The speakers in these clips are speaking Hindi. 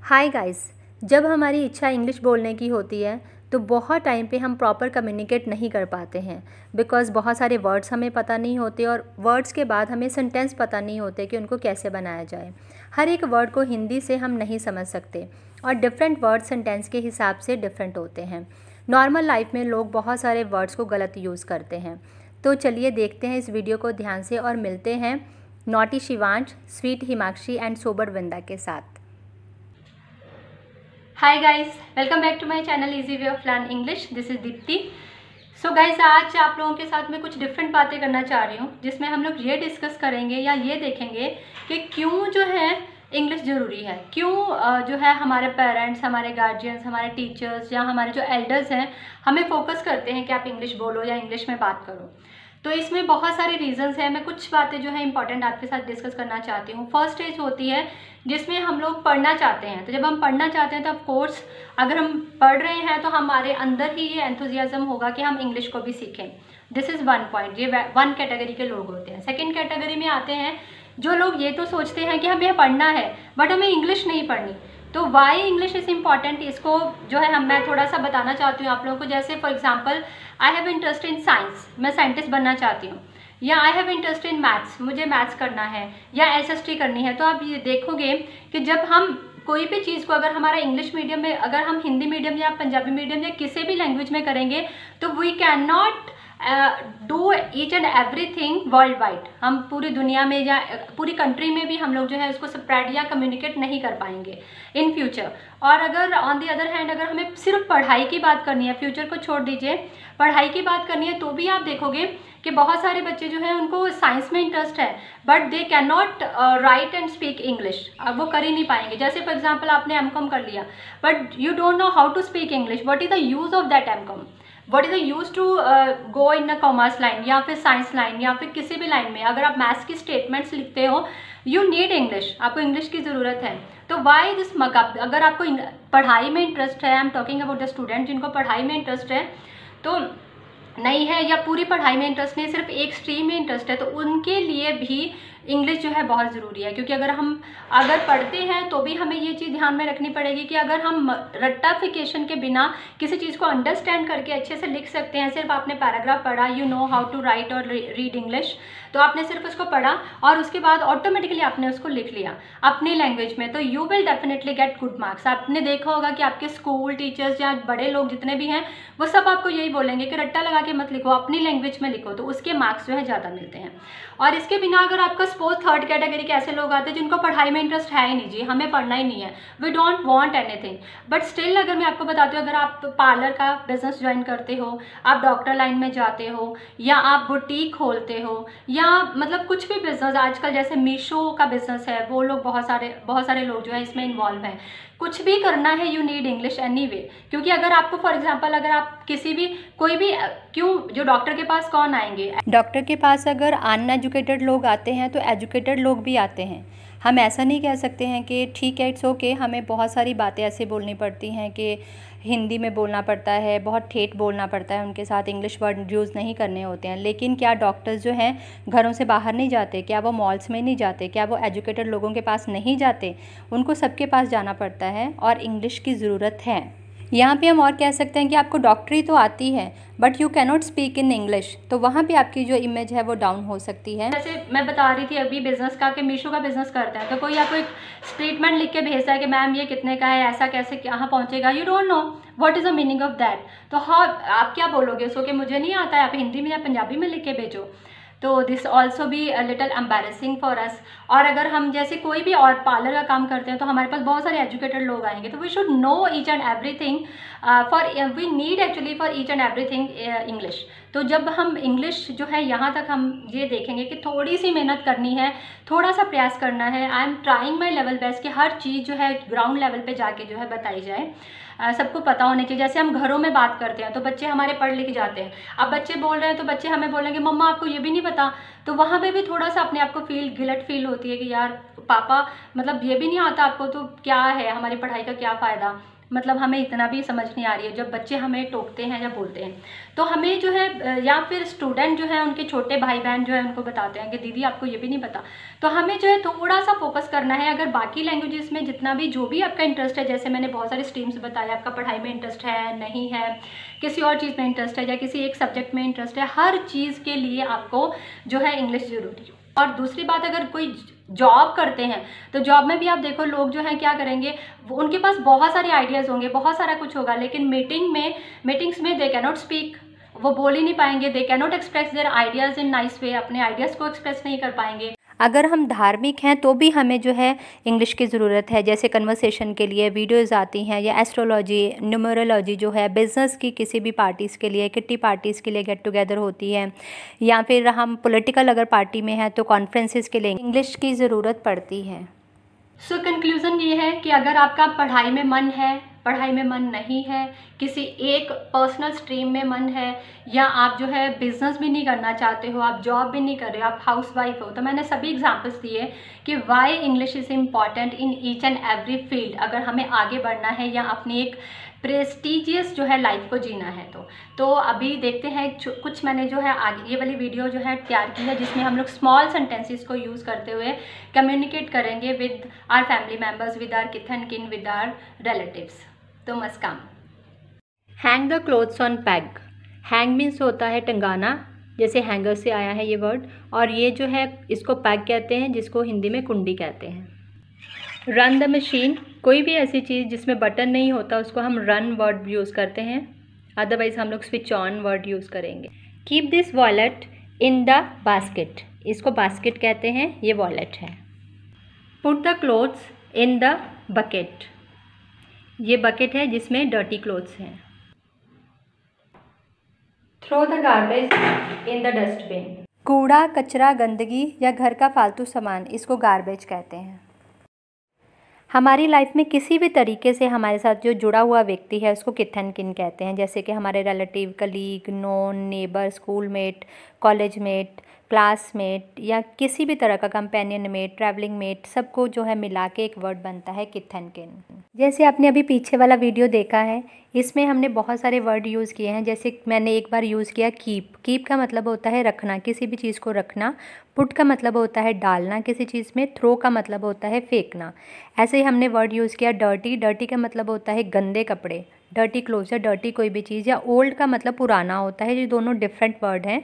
Hi guys. जब हमारी इच्छा इंग्लिश बोलने की होती है तो बहुत टाइम पे हम प्रॉपर कम्युनिकेट नहीं कर पाते हैं बिकॉज़ बहुत सारे वर्ड्स हमें पता नहीं होते और वर्ड्स के बाद हमें सेंटेंस पता नहीं होते कि उनको कैसे बनाया जाए। हर एक वर्ड को हिंदी से हम नहीं समझ सकते और डिफरेंट वर्ड सेंटेंस के हिसाब से डिफरेंट होते हैं। नॉर्मल लाइफ में लोग बहुत सारे वर्ड्स को गलत यूज़ करते हैं। तो चलिए देखते हैं इस वीडियो को ध्यान से और मिलते हैं naughty Shivansh, sweet Himakshi and sober Vrinda के साथ। Hi guys, welcome back to my channel easy way of learn English. This is Deepti. So guys, आज आप लोगों के साथ में कुछ डिफरेंट बातें करना चाह रही हूँ जिसमें हम लोग ये डिस्कस करेंगे या ये देखेंगे कि क्यों जो है इंग्लिश ज़रूरी है, क्यों जो है हमारे पेरेंट्स, हमारे गार्जियंस, हमारे टीचर्स या हमारे जो एल्डर्स हैं हमें फोकस करते हैं कि आप इंग्लिश बोलो या इंग्लिश में बात करो। तो इसमें बहुत सारे रीजंस हैं। मैं कुछ बातें जो है इंपॉर्टेंट आपके साथ डिस्कस करना चाहती हूँ। फर्स्ट स्टेज होती है जिसमें हम लोग पढ़ना चाहते हैं। तो जब हम पढ़ना चाहते हैं तो ऑफ कोर्स अगर हम पढ़ रहे हैं तो हमारे अंदर ही ये एंथुजियाज्म होगा कि हम इंग्लिश को भी सीखें। This is one point. ये वन कैटेगरी के लोग होते हैं। सेकेंड कैटेगरी में आते हैं जो लोग ये तो सोचते हैं कि हमें पढ़ना है बट हमें इंग्लिश नहीं पढ़नी। तो वाई इंग्लिश इज़ इम्पॉर्टेंट, इसको जो है मैं थोड़ा सा बताना चाहती हूँ आप लोगों को। जैसे for example, I have interest in science, मैं साइंटिस्ट बनना चाहती हूँ, या I have interest in maths, मुझे मैथ्स करना है या एसएसटी करनी है। तो आप ये देखोगे कि जब हम कोई भी चीज़ को अगर हमारा इंग्लिश मीडियम में, अगर हम हिंदी मीडियम या पंजाबी मीडियम या किसी भी लैंग्वेज में करेंगे तो we can not do each and everything world wide. हम पूरी दुनिया में या पूरी कंट्री में भी हम लोग जो है उसको स्प्रेड या कम्युनिकेट नहीं कर पाएंगे इन फ्यूचर। और अगर ऑन दी अदर हैंड अगर हमें सिर्फ पढ़ाई की बात करनी है, फ्यूचर को छोड़ दीजिए, पढ़ाई की बात करनी है, तो भी आप देखोगे कि बहुत सारे बच्चे जो हैं उनको साइंस में इंटरेस्ट है but they can not right and speak English. अब वो कर ही नहीं पाएंगे। जैसे फॉर एग्जांपल आपने एमकॉम कर लिया but you don't know how to speak English. What is the use of that M Com? What is the use to go in a commerce line या फिर साइंस लाइन या फिर किसी भी लाइन में? अगर आप मैथ्स की स्टेटमेंट्स लिखते हो, यू नीड इंग्लिश, आपको इंग्लिश की ज़रूरत है। तो वाई दिस मकअप? अगर आपको पढ़ाई में इंटरेस्ट है, I am talking about the student जिनको पढ़ाई में इंटरेस्ट है तो नहीं है, या पूरी पढ़ाई में इंटरेस्ट नहीं, सिर्फ एक स्ट्रीम में इंटरेस्ट है, तो उनके लिए भी इंग्लिश जो है बहुत ज़रूरी है। क्योंकि अगर पढ़ते हैं तो भी हमें ये चीज़ ध्यान में रखनी पड़ेगी कि अगर हम रट्टाफिकेशन के बिना किसी चीज़ को अंडरस्टैंड करके अच्छे से लिख सकते हैं, सिर्फ आपने पैराग्राफ पढ़ा, you know how to write और रीड इंग्लिश, तो आपने सिर्फ उसको पढ़ा और उसके बाद ऑटोमेटिकली आपने उसको लिख लिया अपनी लैंग्वेज में, तो you will definitely get good marks. आपने देखा होगा कि आपके स्कूल टीचर्स या बड़े लोग जितने भी हैं वो सब आपको यही बोलेंगे कि रट्टा लगा के मत लिखो, अपनी लैंग्वेज में लिखो, तो उसके मार्क्स जो है ज़्यादा मिलते हैं। और इसके बिना अगर आपका सपोज थर्ड कैटेगरी के ऐसे लोग आते हैं जिनको पढ़ाई में इंटरेस्ट है ही नहीं, जी हमें पढ़ना ही नहीं है, we don't want anything, but still अगर मैं आपको बताती हूँ, अगर आप पार्लर का बिजनेस ज्वाइन करते हो, आप डॉक्टर लाइन में जाते हो, या आप बुटीक खोलते हो, या मतलब कुछ भी बिजनेस, आजकल जैसे मीशो का बिजनेस है, वो लोग बहुत सारे लोग जो है इसमें इन्वॉल्व हैं, कुछ भी करना है यू नीड इंग्लिश एनीवे। क्योंकि अगर आपको फॉर एग्जांपल अगर आप किसी भी कोई भी क्यों, जो डॉक्टर के पास कौन आएंगे? डॉक्टर के पास अगर अनएजुकेटेड लोग आते हैं तो एजुकेटेड लोग भी आते हैं। हम ऐसा नहीं कह सकते हैं कि ठीक है इट्स ओके, हमें बहुत सारी बातें ऐसे बोलनी पड़ती हैं कि हिंदी में बोलना पड़ता है, बहुत ठेठ बोलना पड़ता है, उनके साथ इंग्लिश वर्ड यूज़ नहीं करने होते हैं। लेकिन क्या डॉक्टर्स जो हैं घरों से बाहर नहीं जाते? क्या वो मॉल्स में नहीं जाते? क्या वो एजुकेटेड लोगों के पास नहीं जाते? उनको सबके पास जाना पड़ता है और इंग्लिश की ज़रूरत है। यहाँ पे हम और कह सकते हैं कि आपको डॉक्टरी तो आती है but you cannot speak in English, तो वहाँ पे आपकी जो इमेज है वो डाउन हो सकती है। जैसे मैं बता रही थी अभी बिजनेस का कि मीशो का बिजनेस करता है, तो कोई आपको एक स्टेटमेंट लिख के भेजता है कि मैम ये कितने का है, ऐसा कैसे कहाँ पहुँचेगा, you don't know what is the meaning of that. तो हाँ, आप क्या बोलोगे उसको कि मुझे नहीं आता है, आप हिंदी में या पंजाबी में लिख के भेजो। तो दिस ऑल्सो भी a little embarrassing for us. और अगर हम जैसे कोई भी और पार्लर का काम करते हैं तो हमारे पास बहुत सारे एजुकेटेड लोग आएंगे, तो we should know each and everything we need actually for each and everything English. तो जब हम इंग्लिश जो है यहाँ तक हम ये देखेंगे कि थोड़ी सी मेहनत करनी है, थोड़ा सा प्रयास करना है। I am trying my level best कि हर चीज़ जो है ग्राउंड लेवल पे जाके जो है बताई जाए, सबको पता होने चाहिए। जैसे हम घरों में बात करते हैं तो बच्चे हमारे पढ़ लिख जाते हैं, अब बच्चे बोल रहे हैं तो बच्चे हमें बोलेंगे मम्मा आपको ये भी नहीं पता, तो वहाँ पे भी थोड़ा सा अपने आप को गिल्ट फील होती है कि यार पापा मतलब ये भी नहीं आता आपको तो क्या है, हमारी पढ़ाई का क्या फ़ायदा। मतलब हमें इतना भी समझ नहीं आ रही है, जब बच्चे हमें टोकते हैं या बोलते हैं, तो हमें जो है या फिर स्टूडेंट जो है उनके छोटे भाई बहन जो है उनको बताते हैं कि दीदी आपको ये भी नहीं पता, तो हमें जो है थोड़ा सा फोकस करना है। अगर बाकी लैंग्वेजेस में जितना भी जो भी आपका इंटरेस्ट है, जैसे मैंने बहुत सारे स्ट्रीम्स बताया, आपका पढ़ाई में इंटरेस्ट है, नहीं है, किसी और चीज़ में इंटरेस्ट है या किसी एक सब्जेक्ट में इंटरेस्ट है, हर चीज़ के लिए आपको जो है इंग्लिश ज़रूरी है। और दूसरी बात, अगर कोई जॉब करते हैं तो जॉब में भी आप देखो लोग जो हैं क्या करेंगे, उनके पास बहुत सारे आइडियाज़ होंगे, बहुत सारा कुछ होगा, लेकिन मीटिंग्स में दे कैनॉट स्पीक, वो बोल ही नहीं पाएंगे, they cannot express their ideas in nice way, अपने आइडियाज़ को एक्सप्रेस नहीं कर पाएंगे। अगर हम धार्मिक हैं तो भी हमें जो है इंग्लिश की ज़रूरत है, जैसे कन्वर्सेशन के लिए वीडियोज़ आती हैं, या एस्ट्रोलॉजी, न्यूमरोलॉजी जो है बिज़नेस की किसी भी पार्टीज़ के लिए, किट्टी पार्टीज़ के लिए गेट टुगेदर होती है, या फिर हम पॉलिटिकल अगर पार्टी में हैं तो कॉन्फ्रेंसेस के लिए इंग्लिश की ज़रूरत पड़ती है। सो कंक्लूज़न ये है कि अगर आपका पढ़ाई में मन है, पढ़ाई में मन नहीं है, किसी एक पर्सनल स्ट्रीम में मन है, या आप जो है बिज़नेस भी नहीं करना चाहते हो, आप जॉब भी नहीं कर रहे हो, आप हाउसवाइफ हो, तो मैंने सभी एग्जांपल्स दिए कि why English is important in each and every field, अगर हमें आगे बढ़ना है या अपनी एक प्रेस्टिजियस जो है लाइफ को जीना है। तो अभी देखते हैं कुछ मैंने जो है आगे ये वाली वीडियो जो है तैयार की है, जिसमें हम लोग स्मॉल सेंटेंसेस को यूज़ करते हुए कम्युनिकेट करेंगे with our family members, with our kith and kin, with our relatives. तो must come. Hang the clothes on peg. Hang means होता है टंगाना, जैसे हैंगर से आया है ये वर्ड, और ये जो है इसको पैग कहते हैं, जिसको हिंदी में कुंडी कहते हैं। रन द मशीन, कोई भी ऐसी चीज़ जिसमें बटन नहीं होता उसको हम रन वर्ड यूज़ करते हैं, अदरवाइज़ हम लोग स्विच ऑन वर्ड यूज़ करेंगे। Keep this wallet in the basket, इसको बास्केट कहते हैं, ये वॉलेट है। Put the clothes in the bucket, ये बकेट है जिसमें डर्टी क्लोथ्स हैं। Throw the garbage in the dustbin, कूड़ा कचरा गंदगी या घर का फालतू सामान, इसको गार्बेज कहते हैं। हमारी लाइफ में किसी भी तरीके से हमारे साथ जो जुड़ा हुआ व्यक्ति है उसको किथ एंड किन कहते हैं, जैसे कि हमारे relative, colleague, known, neighbour, school mate, college met, classmate, या किसी भी तरह का कंपेनियन मेट, ट्रैवलिंग मेट, सबको जो है मिला के एक वर्ड बनता है किथ एंड किन। जैसे आपने अभी पीछे वाला वीडियो देखा है, इसमें हमने बहुत सारे वर्ड यूज़ किए हैं। जैसे मैंने एक बार यूज़ किया कीप, कीप का मतलब होता है रखना, किसी भी चीज़ को रखना। पुट का मतलब होता है डालना किसी चीज़ में। थ्रो का मतलब होता है फेंकना। ऐसे ही हमने वर्ड यूज़ किया डर्टी, डर्टी का मतलब होता है गंदे कपड़े, डर्टी क्लोथ्स या डर्टी कोई भी चीज़। या ओल्ड का मतलब पुराना होता है, ये दोनों डिफरेंट वर्ड हैं।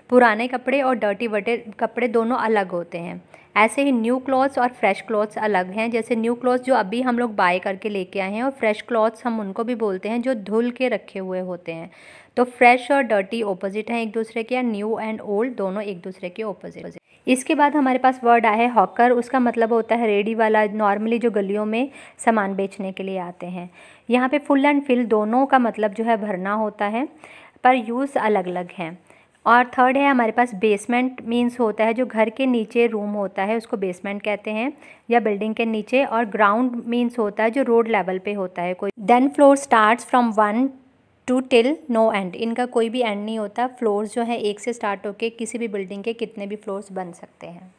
पुराने कपड़े और डर्टी वटे कपड़े दोनों अलग होते हैं। ऐसे ही न्यू क्लॉथ्स और फ्रेश क्लॉथ्स अलग हैं। जैसे न्यू क्लॉथ्स जो अभी हम लोग बाय करके लेके आए हैं, और फ्रेश क्लॉथ्स हम उनको भी बोलते हैं जो धुल के रखे हुए होते हैं। तो फ्रेश और डर्टी ऑपोजिट हैं एक दूसरे के, या न्यू एंड ओल्ड दोनों एक दूसरे के ऑपोजिट। इसके बाद हमारे पास वर्ड आया है हॉकर, उसका मतलब होता है रेडी वाला, नॉर्मली जो गलियों में सामान बेचने के लिए आते हैं। यहाँ पे फुल एंड फिल दोनों का मतलब जो है भरना होता है, पर यूज़ अलग अलग हैं। और थर्ड है हमारे पास बेसमेंट, मीन्स होता है जो घर के नीचे रूम होता है उसको बेसमेंट कहते हैं, या बिल्डिंग के नीचे। और ग्राउंड मीन्स होता है जो रोड लेवल पे होता है कोई। Then floor starts from 1 to till no end, इनका कोई भी एंड नहीं होता। फ्लोर्स जो है एक से स्टार्ट होके किसी भी बिल्डिंग के कितने भी फ्लोर्स बन सकते हैं।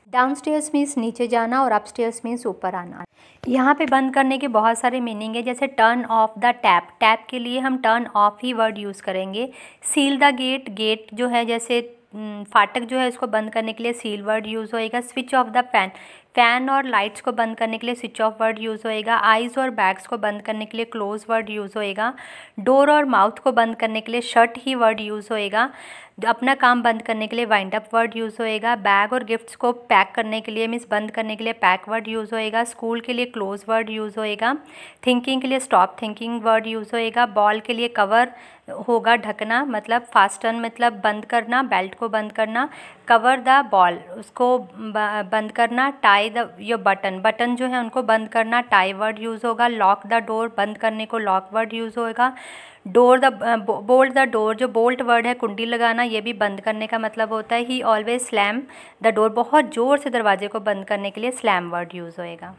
डाउनस्टेयर्स मीन्स नीचे जाना, और अपस्टेयर्स मीन्स ऊपर आना। यहाँ पे बंद करने के बहुत सारे मीनिंग है, जैसे turn off the tap, tap के लिए हम टर्न ऑफ ही वर्ड यूज़ करेंगे। सील द गेट, गेट जो है जैसे फाटक जो है इसको बंद करने के लिए सील वर्ड यूज़ होएगा। Switch off the fan, fan और लाइट्स को बंद करने के लिए स्विच ऑफ वर्ड यूज़ होएगा। आइज़ और बैग्स को बंद करने के लिए क्लोज वर्ड यूज़ होएगा। डोर और माउथ को बंद करने के लिए शट ही वर्ड यूज़ होएगा। अपना काम बंद करने के लिए वाइंड अप वर्ड यूज़ होएगा। बैग और गिफ्ट्स को पैक करने के लिए मीन्स बंद करने के लिए पैक वर्ड यूज़ होएगा। स्कूल के लिए क्लोज वर्ड यूज़ होएगा। थिंकिंग के लिए स्टॉप थिंकिंग वर्ड यूज़ होएगा। बॉल के लिए कवर होगा ढकना, मतलब फास्टन मतलब बंद करना, बेल्ट को बंद करना। कवर द बॉल, उसको बंद करना। Tie the your button, button जो है उनको बंद करना, टाई वर्ड यूज़ होगा। लॉक द डोर, बंद करने को लॉक वर्ड यूज़ होएगा। Door the bolt the door, जो बोल्ट वर्ड है कुंडी लगाना, ये भी बंद करने का मतलब होता है। ही ऑलवेज स्लैम द डोर, बहुत ज़ोर से दरवाजे को बंद करने के लिए स्लैम वर्ड यूज़ होएगा।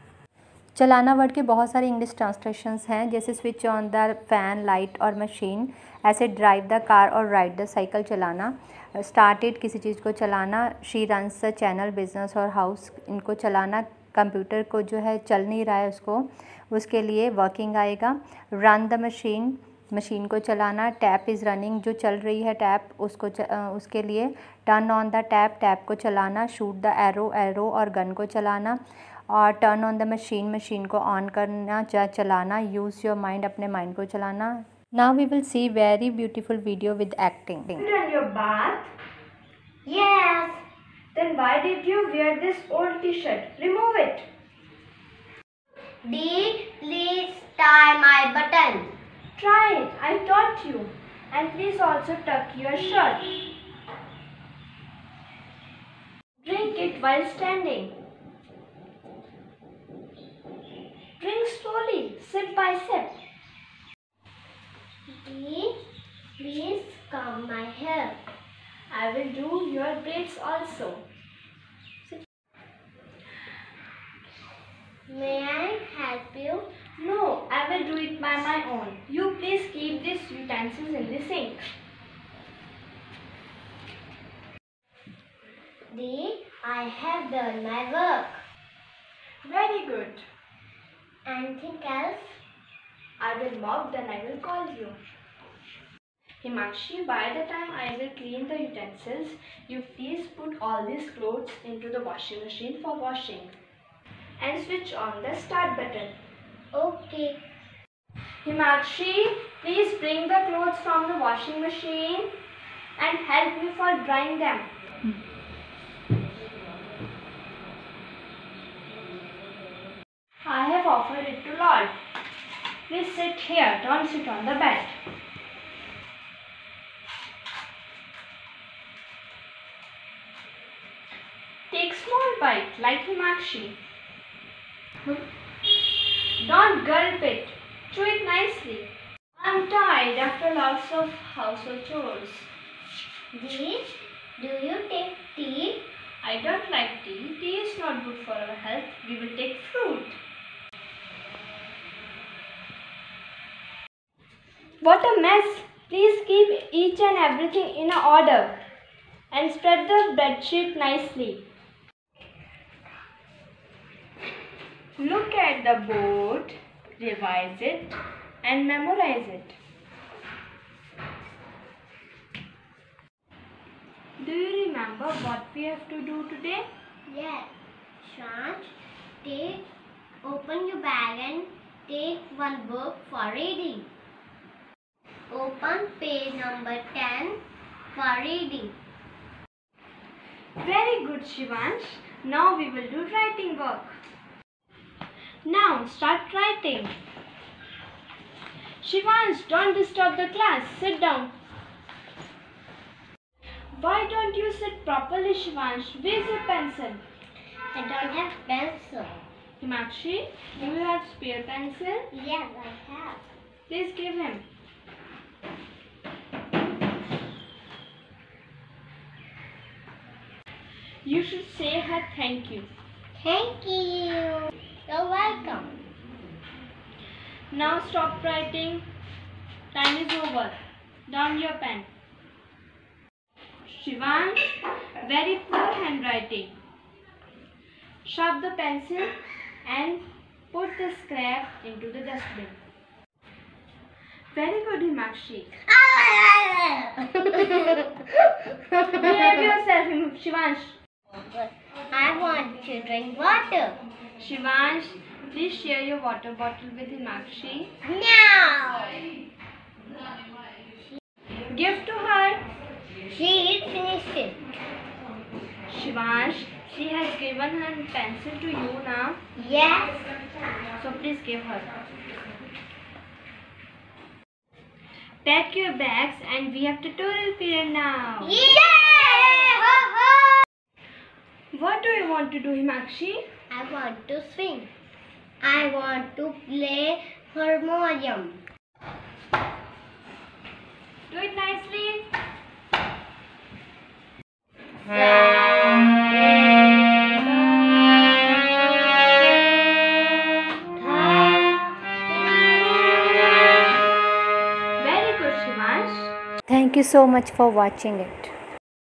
चलाना वर्ड के बहुत सारे इंग्लिश ट्रांसलेशंस हैं, जैसे switch on the fan, light और मशीन। ऐसे ड्राइव द कार और राइड द साइकिल चलाना। स्टार्टेड किसी चीज़ को चलाना। She runs the channel, business और हाउस इनको चलाना। कंप्यूटर को जो है चल नहीं रहा है उसके लिए वर्किंग आएगा। रन द मशीन, मशीन को चलाना। टैप इज़ रनिंग, जो चल रही है टैप उसके लिए। Turn on the tap, tap को चलाना। शूट द एरो, एरो और गन को चलाना। और turn on the machine, machine को ऑन करना चलाना। यूज़ योर माइंड, अपने माइंड को चलाना। Now we will see very beautiful video with acting. Done your bath? Yes. Then why did you wear this old t-shirt? Remove it. Dee, please tie my button. Try it. I taught you. And please also tuck your shirt. Drink it while standing. Drink slowly, sip by sip. Dee, please comb my hair. I will do your braids also. May I help you? No, I will do it by my own. You please keep these utensils in the sink. Dee, I have done my work. Very good. Anything else? I will mop, then I will call you. Himakshi, by the time I will clean the utensils, you please put all these clothes into the washing machine for washing. And switch on the start button. Okay. Himakshi, please bring the clothes from the washing machine and help me for drying them. I have offered it to Lord. Please sit here, don't sit on the bed. Take small bite like Himakshi. Don't gulp it. Chew it nicely. I'm tired after lots of household chores. Dee, do you take tea? I don't like tea. Tea is not good for our health. We will take fruit. What a mess! Please keep each and everything in order and spread the bedsheet nicely. Look at the board, revise it and memorize it. Do you remember what we have to do today? Yes. Shansh, open your bag and take one book for reading. Open page number 10 for reading. Very good, Shivansh. Now we will do writing work. Now start writing. Shivansh, don't disturb the class. Sit down. Why don't you sit properly, Shivansh? Where's your pencil? I don't have pencil. Himakshi, do you have spare pencil? Yes, I have. Please give him. You should say her thank you. Thank you. You're welcome. Now stop writing. Time is over. Down your pen. Shivansh, very poor handwriting. Sharp the pencil and put the scrap into the dustbin. Very good, Himakshi. Behave yourself, Shivansh. I want to drink water. Shivansh, please share your water bottle with Himakshi. No. Give to her. She finished it. Shivansh, she has given her pencil to you now. Yes. So please give her. Pack your bags and we have tutorial period now. Yay! Ho, ho. What do you want to do, Himakshi? I want to swing. I want to play harmonium. Do it nicely. Very good, Shivansh. Thank you so much for watching it.